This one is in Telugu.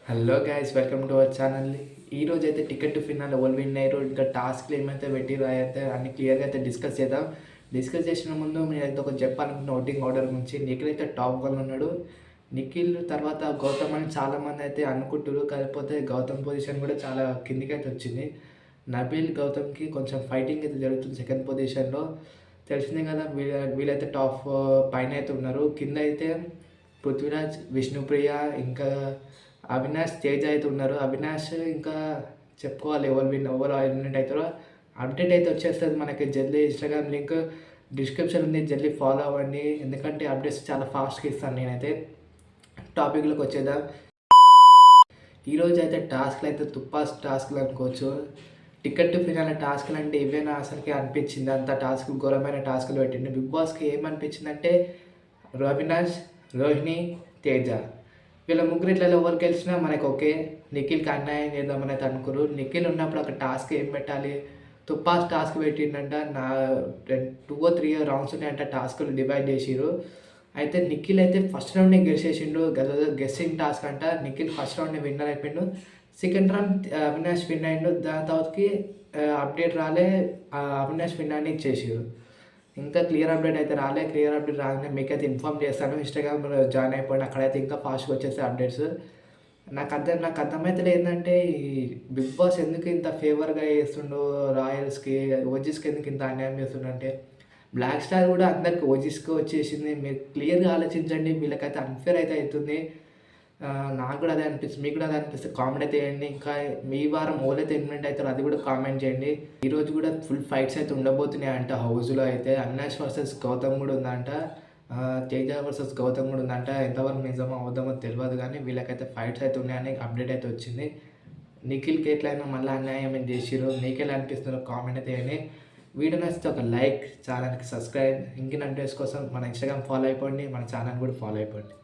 Hello guys, welcome to our channel. ఈరోజు అయితే టికెట్ టు ఫినాల్ ఎవరు విన్ అయ్యారు, ఇంకా టాస్క్లు ఏమైతే పెట్టిరో అయితే అన్ని క్లియర్గా అయితే డిస్కస్ చేద్దాం. డిస్కస్ చేసిన ముందు మీరు అయితే ఒక చెప్పాలనుకున్న ఓటింగ్ ఆర్డర్ గురించి. నిఖిల్ అయితే టాప్ వన్ ఉన్నాడు. నిఖిల్ తర్వాత గౌతమ్ అని చాలామంది అయితే అనుకుంటారు, కాకపోతే గౌతమ్ పొజిషన్ కూడా చాలా కిందికి అయితే వచ్చింది. నబీల్ గౌతమ్కి కొంచెం ఫైటింగ్ అయితే జరుగుతుంది సెకండ్ పొజిషన్లో. తెలిసిందే కదా, వీళ్ళైతే టాప్ పైన అయితే ఉన్నారు. కింద అయితే పృథ్వీరాజ్, విష్ణుప్రియ, ఇంకా అవినాష్, తేజ అయితే ఉన్నారు. అవినాష్ ఇంకా చెప్పుకోవాలి ఎవరు ఎలిమినేట్ అవుతారో. అప్డేట్ అయితే వచ్చేస్తుంది మనకి జల్దీ. ఇన్స్టాగ్రామ్ లింక్ డిస్క్రిప్షన్ ఉంది, జల్దీ ఫాలో అవ్వండి, ఎందుకంటే అప్డేట్స్ చాలా ఫాస్ట్గా ఇస్తాను నేనైతే. టాపిక్లోకి వచ్చేద్దాం. ఈరోజు అయితే టాస్క్లు అయితే తుప్పాస్ టాస్క్లు అనుకోవచ్చు. టికెట్ టు ఫినాల్ టాస్క్లు అంటే ఇవేనా అసలుకి అనిపించింది. అంత టాస్క్లు ఘోరమైన టాస్క్లు పెట్టింది. బిగ్ బాస్కి ఏమనిపించిందంటే అవినాష్, రోహిణి, తేజ వీళ్ళ ముగ్గురిట్లలో ఎవరు గెలిచినా మనకు ఓకే. నిఖిల్కి అన్యాయం చేద్దామని అయితే అనుకోరు. నిఖిల్ ఉన్నప్పుడు ఒక టాస్క్ ఏం పెట్టాలి, తుప్పాస్ టాస్క్ పెట్టిండంట. 2 or 3 రౌండ్స్ ఉన్నాయంట, టాస్క్లు డివైడ్ చేసిరు. అయితే నిఖిల్ అయితే ఫస్ట్ రౌండ్ని గెలిచేసిండు. గెస్సింగ్ టాస్క్ అంట. నిఖిల్ ఫస్ట్ రౌండ్ని విన్నర్ అయిపోయిండు. సెకండ్ రౌండ్ అవినాష్ విన్ అయిండు. దాని తర్వాతకి అప్డేట్ రాలే, అవినాష్ విన్ అని ఇచ్చేసారు. ఇంకా క్లియర్ అప్డేట్ అయితే రాలే. క్లియర్ అప్డేట్ రాగానే మీకైతే ఇన్ఫామ్ చేస్తాను. ఇన్స్టాగ్రామ్లో జాయిన్ అయిపోయిన అక్కడైతే ఇంకా ఫాస్ట్గా వచ్చేస్తాయి అప్డేట్స్. నాకు అర్థమైతే ఏంటంటే ఈ బిగ్ బాస్ ఎందుకు ఇంత ఫేవర్గా చేస్తుండో రాయల్స్కి, ఓజీస్కి ఎందుకు ఇంత అన్యాయం చేస్తుండంటే, బ్లాక్ స్టార్ కూడా అందరికి ఓజీస్కి వచ్చేసింది. మీరు క్లియర్గా ఆలోచించండి. వీళ్ళకైతే అన్ఫేర్ అయితే అవుతుంది. నాకు కూడా అదే అనిపిస్తుంది, మీకు కూడా అదే అనిపిస్తే కామెంట్ అయితే చేయండి. ఇంకా మీ వారం ఓలైతే ఎలిమినేట్ అవుతారో అది కూడా కామెంట్ చేయండి. ఈరోజు కూడా ఫుల్ ఫైట్స్ అయితే ఉండబోతున్నాయి అంట హౌస్లో. అయితే అవినాష్ వర్సెస్ గౌతమ్ కూడా ఉందంట. తేజ వర్సెస్ గౌతమ్ కూడా ఉందంట. ఎంతవరకు నిజమో అవుదామో తెలియదు, కానీ వీళ్ళకైతే ఫైట్స్ అయితే ఉన్నాయని అప్డేట్ అయితే వచ్చింది. నిఖిల్కి ఎట్లయినా మళ్ళీ అన్యాయం ఏం చేసిరు, మీకెలా అనిపిస్తుందో కామెంట్ అయితే చేయండి. వీడియో నచ్చితే ఒక లైక్, ఛానల్కి సబ్స్క్రైబ్. ఇంకిన అప్డేట్స్ కోసం మన ఇన్స్టాగ్రామ్ ఫాలో అయిపోండి, మన ఛానల్ కూడా ఫాలో అయిపోండి.